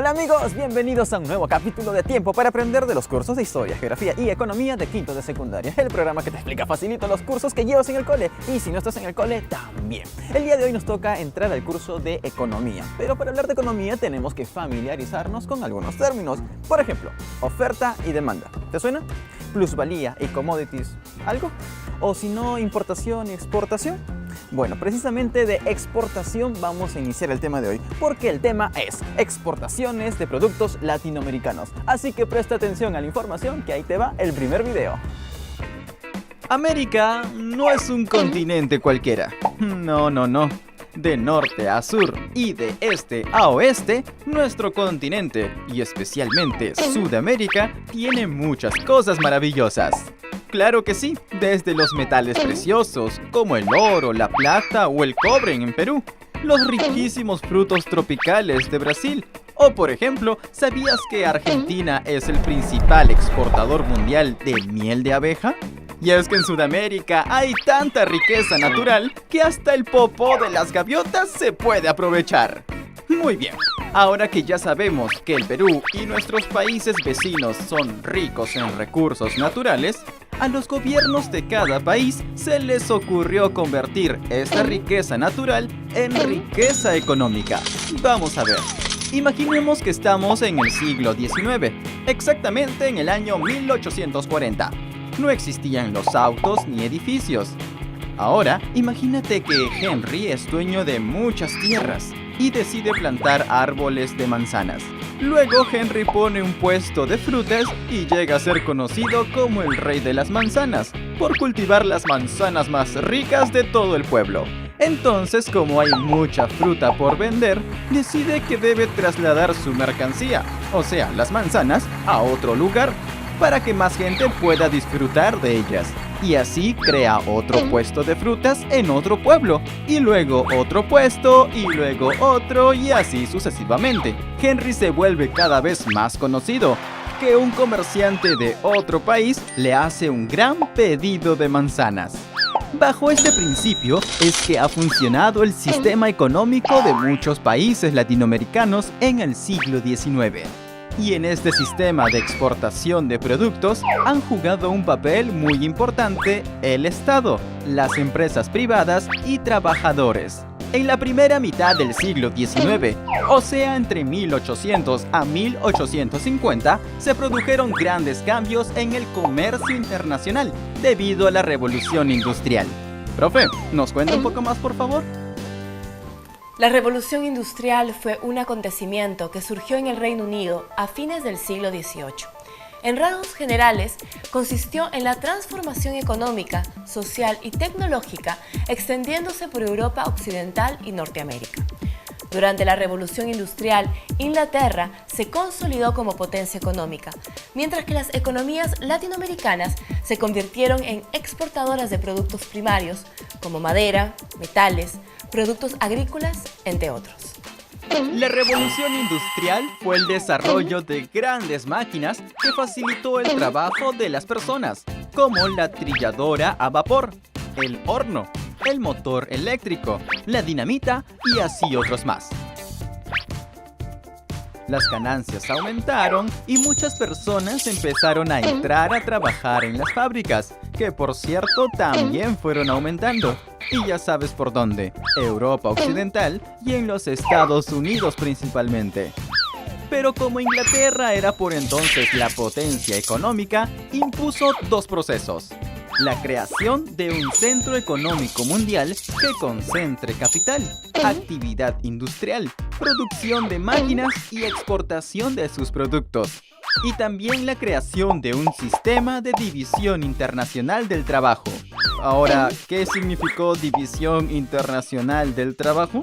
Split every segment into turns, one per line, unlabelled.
Hola amigos, bienvenidos a un nuevo capítulo de Tiempo para Aprender de los cursos de Historia, Geografía y Economía de quinto de secundaria. El programa que te explica facilito los cursos que llevas en el cole y si no estás en el cole, también. El día de hoy nos toca entrar al curso de Economía, pero para hablar de economía tenemos que familiarizarnos con algunos términos. Por ejemplo, oferta y demanda. ¿Te suena? Plusvalía y commodities, ¿algo? O si no, importación y exportación. Bueno, precisamente de exportación vamos a iniciar el tema de hoy, porque el tema es exportaciones de productos latinoamericanos. Así que presta atención a la información, que ahí te va el primer video.
América no es un continente cualquiera. No. De norte a sur y de este a oeste, nuestro continente, y especialmente Sudamérica, tiene muchas cosas maravillosas. Claro que sí, desde los metales preciosos, como el oro, la plata o el cobre en Perú, los riquísimos frutos tropicales de Brasil, o por ejemplo, ¿sabías que Argentina es el principal exportador mundial de miel de abeja? Y es que en Sudamérica hay tanta riqueza natural que hasta el popó de las gaviotas se puede aprovechar. Muy bien, ahora que ya sabemos que el Perú y nuestros países vecinos son ricos en recursos naturales, a los gobiernos de cada país se les ocurrió convertir esta riqueza natural en riqueza económica. Vamos a ver. Imaginemos que estamos en el siglo XIX, exactamente en el año 1840. No existían los autos ni edificios. Ahora, imagínate que Henry es dueño de muchas tierras y decide plantar árboles de manzanas. Luego Henry pone un puesto de frutas y llega a ser conocido como el rey de las manzanas, por cultivar las manzanas más ricas de todo el pueblo. Entonces, como hay mucha fruta por vender, decide que debe trasladar su mercancía, o sea, las manzanas, a otro lugar, para que más gente pueda disfrutar de ellas. Y así crea otro puesto de frutas en otro pueblo, y luego otro puesto, y luego otro, y así sucesivamente. Henry se vuelve cada vez más conocido, que un comerciante de otro país le hace un gran pedido de manzanas. Bajo este principio es que ha funcionado el sistema económico de muchos países latinoamericanos en el siglo XIX. Y en este sistema de exportación de productos han jugado un papel muy importante el Estado, las empresas privadas y trabajadores. En la primera mitad del siglo XIX, o sea entre 1800 a 1850, se produjeron grandes cambios en el comercio internacional debido a la Revolución Industrial. Profe, ¿nos cuenta un poco más, por favor?
La Revolución Industrial fue un acontecimiento que surgió en el Reino Unido a fines del siglo XVIII. En rasgos generales, consistió en la transformación económica, social y tecnológica extendiéndose por Europa Occidental y Norteamérica. Durante la Revolución Industrial, Inglaterra se consolidó como potencia económica, mientras que las economías latinoamericanas se convirtieron en exportadoras de productos primarios como madera, metales, productos agrícolas, entre otros.
La revolución industrial fue el desarrollo de grandes máquinas que facilitó el trabajo de las personas, como la trilladora a vapor, el horno, el motor eléctrico, la dinamita y así otros más. Las ganancias aumentaron y muchas personas empezaron a entrar a trabajar en las fábricas, que por cierto también fueron aumentando. Y ya sabes por dónde, Europa Occidental y en los Estados Unidos principalmente. Pero como Inglaterra era por entonces la potencia económica, impuso dos procesos. La creación de un centro económico mundial que concentre capital, actividad industrial, producción de máquinas y exportación de sus productos. Y también la creación de un sistema de división internacional del trabajo. Ahora, ¿qué significó División Internacional del Trabajo?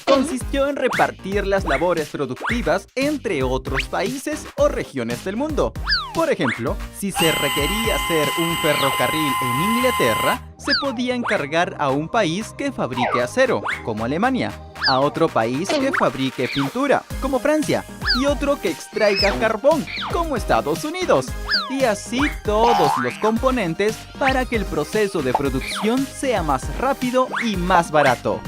Consistió en repartir las labores productivas entre otros países o regiones del mundo. Por ejemplo, si se requería hacer un ferrocarril en Inglaterra, se podía encargar a un país que fabrique acero, como Alemania, a otro país que fabrique pintura, como Francia, y otro que extraiga carbón, como Estados Unidos. Y así todos los componentes para que el proceso de producción sea más rápido y más barato.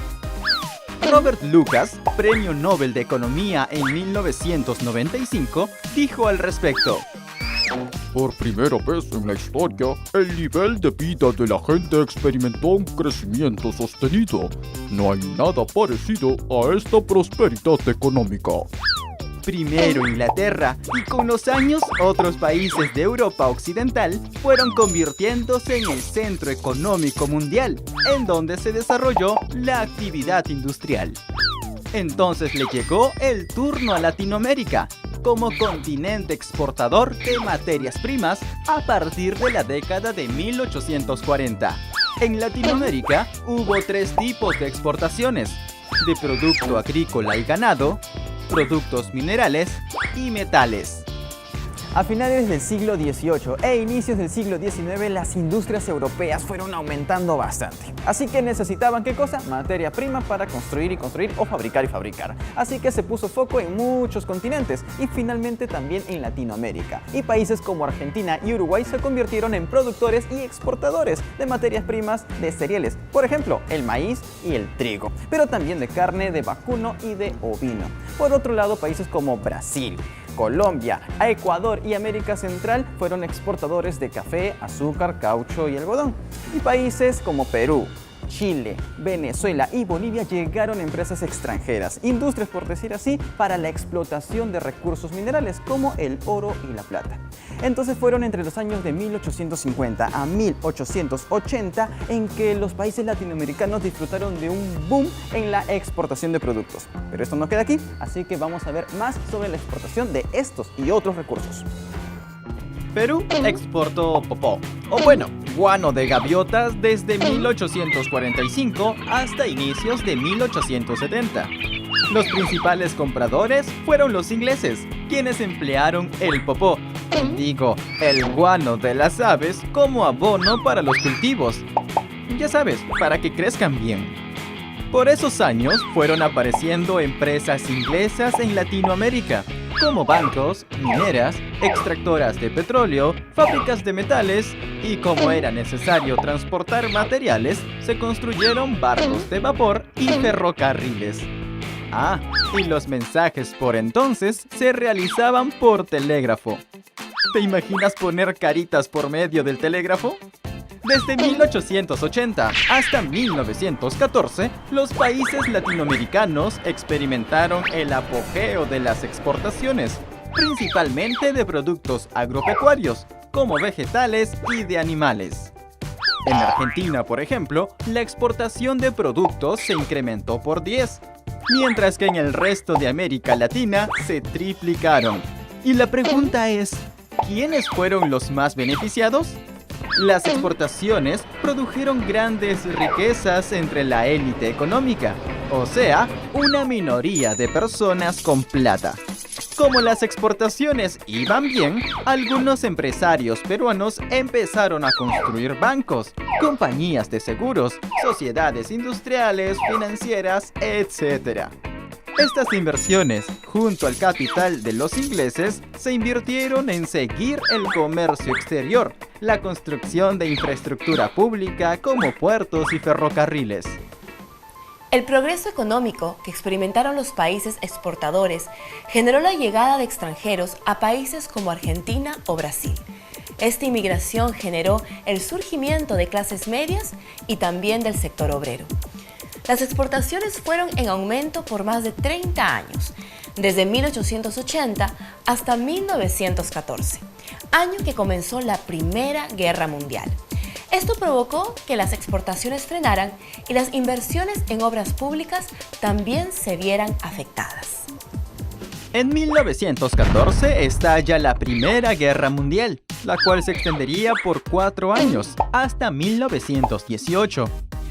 Robert Lucas, Premio Nobel de Economía en 1995, dijo al respecto:
Por primera vez en la historia, el nivel de vida de la gente experimentó un crecimiento sostenido. No hay nada parecido a esta prosperidad económica.
Primero Inglaterra y con los años otros países de Europa Occidental fueron convirtiéndose en el centro económico mundial, en donde se desarrolló la actividad industrial. Entonces le llegó el turno a Latinoamérica, como continente exportador de materias primas a partir de la década de 1840. En Latinoamérica hubo 3 tipos de exportaciones: de producto agrícola y ganado, productos minerales y metales.
A finales del siglo XVIII e inicios del siglo XIX, las industrias europeas fueron aumentando bastante. Así que necesitaban, ¿qué cosa? Materia prima para construir y construir o fabricar y fabricar. Así que se puso foco en muchos continentes y finalmente también en Latinoamérica. Y países como Argentina y Uruguay se convirtieron en productores y exportadores de materias primas de cereales. Por ejemplo, el maíz y el trigo. Pero también de carne de vacuno y de ovino. Por otro lado, países como Brasil, Colombia, Ecuador y América Central fueron exportadores de café, azúcar, caucho y algodón. Y países como Perú, Chile, Venezuela y Bolivia llegaron empresas extranjeras, industrias por decir así, para la explotación de recursos minerales como el oro y la plata. Entonces fueron entre los años de 1850 a 1880 en que los países latinoamericanos disfrutaron de un boom en la exportación de productos. Pero esto no queda aquí, así que vamos a ver más sobre la exportación de estos y otros recursos.
Perú exportó popó, o bueno, guano de gaviotas desde 1845 hasta inicios de 1870. Los principales compradores fueron los ingleses, quienes emplearon el popó, el guano de las aves, como abono para los cultivos. Ya sabes, para que crezcan bien. Por esos años fueron apareciendo empresas inglesas en Latinoamérica, como bancos, mineras, extractoras de petróleo, fábricas de metales, y como era necesario transportar materiales, se construyeron barcos de vapor y ferrocarriles. Ah, y los mensajes por entonces se realizaban por telégrafo. ¿Te imaginas poner caritas por medio del telégrafo? Desde 1880 hasta 1914, los países latinoamericanos experimentaron el apogeo de las exportaciones, principalmente de productos agropecuarios, como vegetales y de animales. En Argentina, por ejemplo, la exportación de productos se incrementó por 10, mientras que en el resto de América Latina se triplicaron. Y la pregunta es, ¿quiénes fueron los más beneficiados? Las exportaciones produjeron grandes riquezas entre la élite económica, o sea, una minoría de personas con plata. Como las exportaciones iban bien, algunos empresarios peruanos empezaron a construir bancos, compañías de seguros, sociedades industriales, financieras, etc. Estas inversiones, junto al capital de los ingleses, se invirtieron en seguir el comercio exterior, la construcción de infraestructura pública como puertos y ferrocarriles.
El progreso económico que experimentaron los países exportadores generó la llegada de extranjeros a países como Argentina o Brasil. Esta inmigración generó el surgimiento de clases medias y también del sector obrero. Las exportaciones fueron en aumento por más de 30 años, desde 1880 hasta 1914, año que comenzó la Primera Guerra Mundial. Esto provocó que las exportaciones frenaran y las inversiones en obras públicas también se vieran afectadas.
En 1914 estalla la Primera Guerra Mundial, la cual se extendería por 4 años, hasta 1918.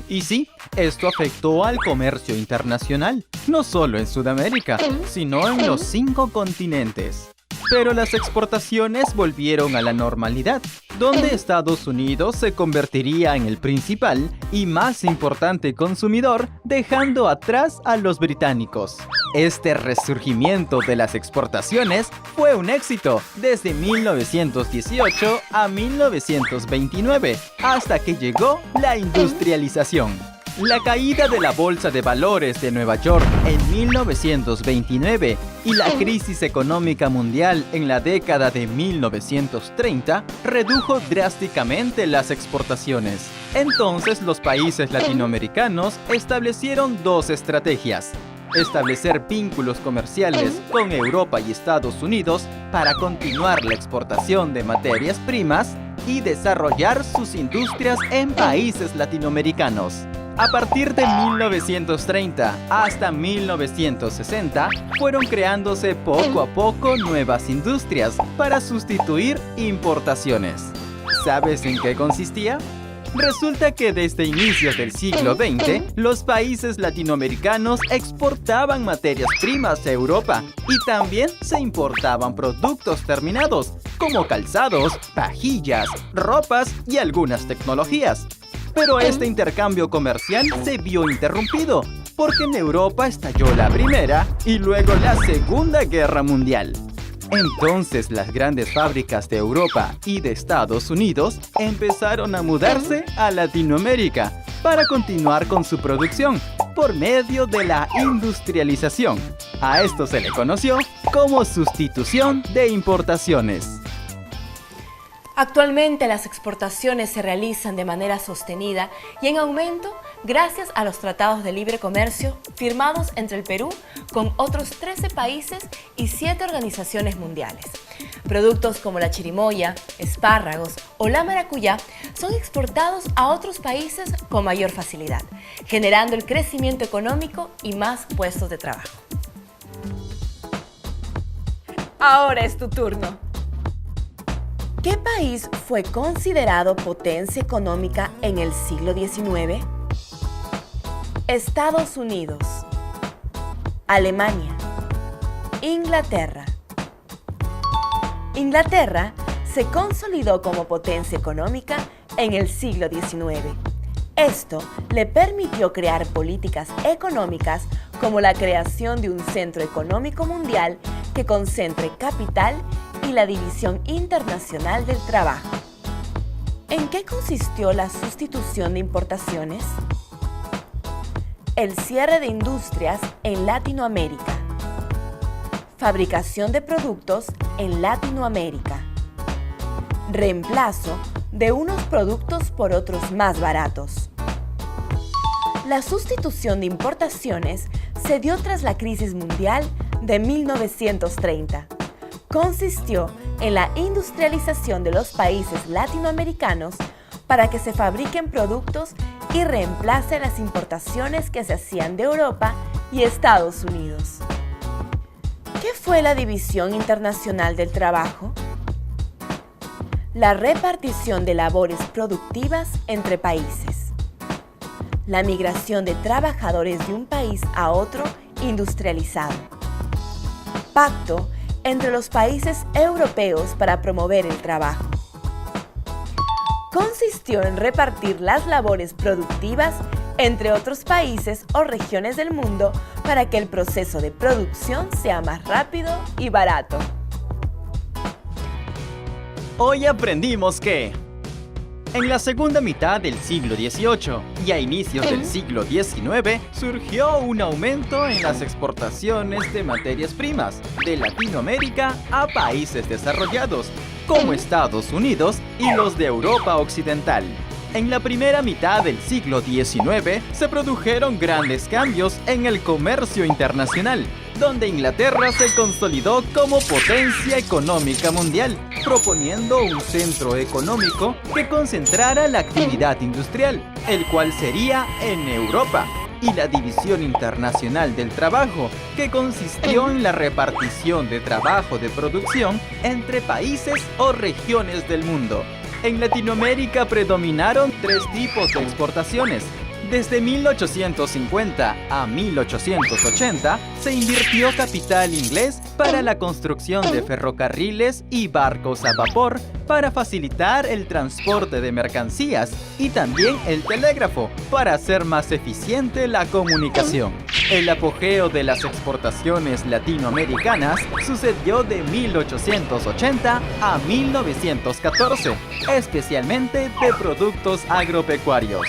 Y sí, esto afectó al comercio internacional, no solo en Sudamérica, sino en los 5 continentes. Pero las exportaciones volvieron a la normalidad, donde Estados Unidos se convertiría en el principal y más importante consumidor, dejando atrás a los británicos. Este resurgimiento de las exportaciones fue un éxito desde 1918 a 1929, hasta que llegó la industrialización. La caída de la Bolsa de Valores de Nueva York en 1929 y la crisis económica mundial en la década de 1930 redujo drásticamente las exportaciones. Entonces los países latinoamericanos establecieron dos estrategias: establecer vínculos comerciales con Europa y Estados Unidos para continuar la exportación de materias primas y desarrollar sus industrias en países latinoamericanos. A partir de 1930 hasta 1960, fueron creándose poco a poco nuevas industrias para sustituir importaciones. ¿Sabes en qué consistía? Resulta que desde inicios del siglo XX, los países latinoamericanos exportaban materias primas a Europa y también se importaban productos terminados, como calzados, vajillas, ropas y algunas tecnologías. Pero este intercambio comercial se vio interrumpido, porque en Europa estalló la Primera y luego la Segunda Guerra Mundial. Entonces las grandes fábricas de Europa y de Estados Unidos empezaron a mudarse a Latinoamérica para continuar con su producción por medio de la industrialización. A esto se le conoció como sustitución de importaciones.
Actualmente las exportaciones se realizan de manera sostenida y en aumento gracias a los tratados de libre comercio firmados entre el Perú con otros 13 países y 7 organizaciones mundiales. Productos como la chirimoya, espárragos o la maracuyá son exportados a otros países con mayor facilidad, generando el crecimiento económico y más puestos de trabajo. Ahora es tu turno. ¿Qué país fue considerado potencia económica en el siglo XIX? Estados Unidos, Alemania, Inglaterra. Inglaterra se consolidó como potencia económica en el siglo XIX. Esto le permitió crear políticas económicas como la creación de un centro económico mundial que concentre capital y la División Internacional del Trabajo. ¿En qué consistió la sustitución de importaciones? El cierre de industrias en Latinoamérica. Fabricación de productos en Latinoamérica. Reemplazo de unos productos por otros más baratos. La sustitución de importaciones se dio tras la crisis mundial de 1930. Consistió en la industrialización de los países latinoamericanos para que se fabriquen productos y reemplace las importaciones que se hacían de Europa y Estados Unidos. ¿Qué fue la División Internacional del Trabajo? La repartición de labores productivas entre países. La migración de trabajadores de un país a otro industrializado. Pacto entre los países europeos para promover el trabajo. Consistió en repartir las labores productivas entre otros países o regiones del mundo para que el proceso de producción sea más rápido y barato.
Hoy aprendimos que en la segunda mitad del siglo XVIII y a inicios del siglo XIX surgió un aumento en las exportaciones de materias primas de Latinoamérica a países desarrollados como Estados Unidos y los de Europa Occidental. En la primera mitad del siglo XIX se produjeron grandes cambios en el comercio internacional, donde Inglaterra se consolidó como potencia económica mundial, proponiendo un centro económico que concentrara la actividad industrial, el cual sería en Europa, y la División Internacional del Trabajo, que consistió en la repartición de trabajo de producción entre países o regiones del mundo. En Latinoamérica predominaron 3 tipos de exportaciones. Desde 1850 a 1880 se invirtió capital inglés para la construcción de ferrocarriles y barcos a vapor para facilitar el transporte de mercancías y también el telégrafo para hacer más eficiente la comunicación. El apogeo de las exportaciones latinoamericanas sucedió de 1880 a 1914, especialmente de productos agropecuarios.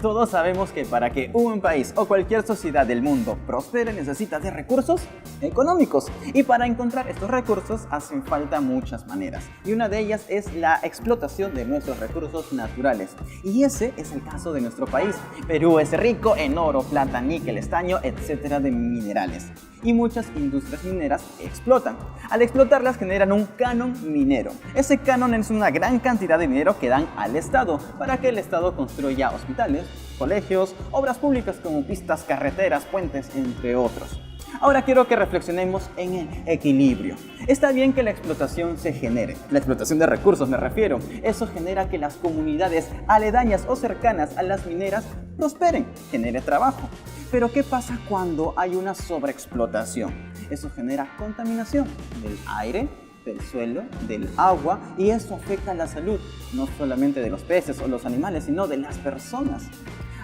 Todos sabemos que para que un país o cualquier sociedad del mundo prospere necesita de recursos económicos. Y para encontrar estos recursos hacen falta muchas maneras. Y una de ellas es la explotación de nuestros recursos naturales. Y ese es el caso de nuestro país. Perú es rico en oro, plata, níquel, estaño, etcétera de minerales. Y muchas industrias mineras explotan. Al explotarlas generan un canon minero. Ese canon es una gran cantidad de dinero que dan al Estado para que el Estado construya hospitales, colegios, obras públicas como pistas, carreteras, puentes, entre otros. Ahora quiero que reflexionemos en el equilibrio. Está bien que la explotación se genere, la explotación de recursos me refiero. Eso genera que las comunidades aledañas o cercanas a las mineras prosperen, genere trabajo. Pero ¿qué pasa cuando hay una sobreexplotación? Eso genera contaminación del aire, del suelo, del agua, y eso afecta a la salud, no solamente de los peces o los animales, sino de las personas.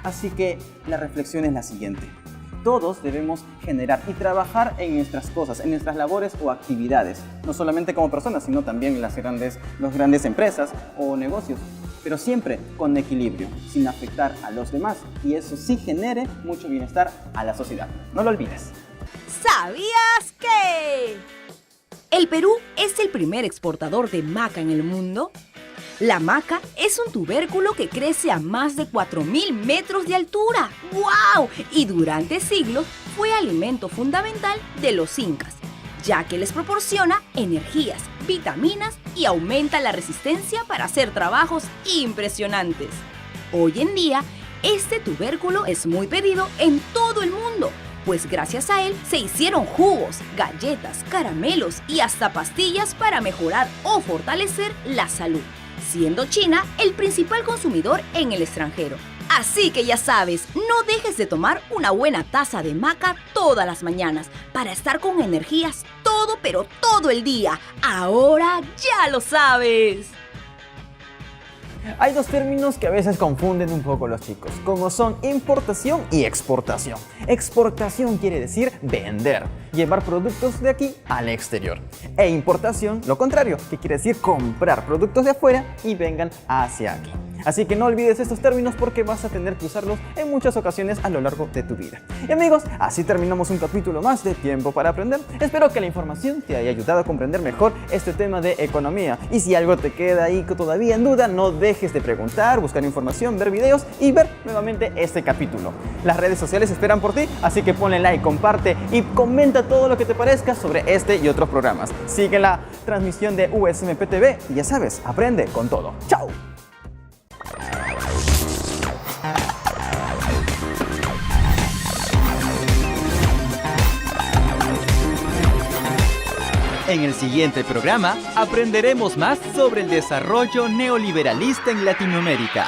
Así que la reflexión es la siguiente. Todos debemos generar y trabajar en nuestras cosas, en nuestras labores o actividades, no solamente como personas, sino también las grandes empresas o negocios, pero siempre con equilibrio, sin afectar a los demás, y eso sí genere mucho bienestar a la sociedad. No lo olvides.
¿Sabías que el Perú es el primer exportador de maca en el mundo? La maca es un tubérculo que crece a más de 4.000 metros de altura. ¡Wow! Y durante siglos fue alimento fundamental de los incas, ya que les proporciona energías, vitaminas y aumenta la resistencia para hacer trabajos impresionantes. Hoy en día, este tubérculo es muy pedido en todo el mundo, pues gracias a él se hicieron jugos, galletas, caramelos y hasta pastillas para mejorar o fortalecer la salud, siendo China el principal consumidor en el extranjero. Así que ya sabes, no dejes de tomar una buena taza de maca todas las mañanas para estar con energías todo, pero todo el día. Ahora ya lo sabes.
Hay dos términos que a veces confunden un poco los chicos, como son importación y exportación. Exportación quiere decir vender, llevar productos de aquí al exterior. E importación, lo contrario, que quiere decir comprar productos de afuera y vengan hacia aquí. Así que no olvides estos términos porque vas a tener que usarlos en muchas ocasiones a lo largo de tu vida. Y amigos, así terminamos un capítulo más de Tiempo para Aprender. Espero que la información te haya ayudado a comprender mejor este tema de economía. Y si algo te queda ahí todavía en duda, no dejes de preguntar, buscar información, ver videos y ver nuevamente este capítulo. Las redes sociales esperan por ti, así que ponle like, comparte y comenta todo lo que te parezca sobre este y otros programas. Sigue la transmisión de USMP TV y ya sabes, aprende con todo. ¡Chao!
En el siguiente programa aprenderemos más sobre el desarrollo neoliberalista en Latinoamérica.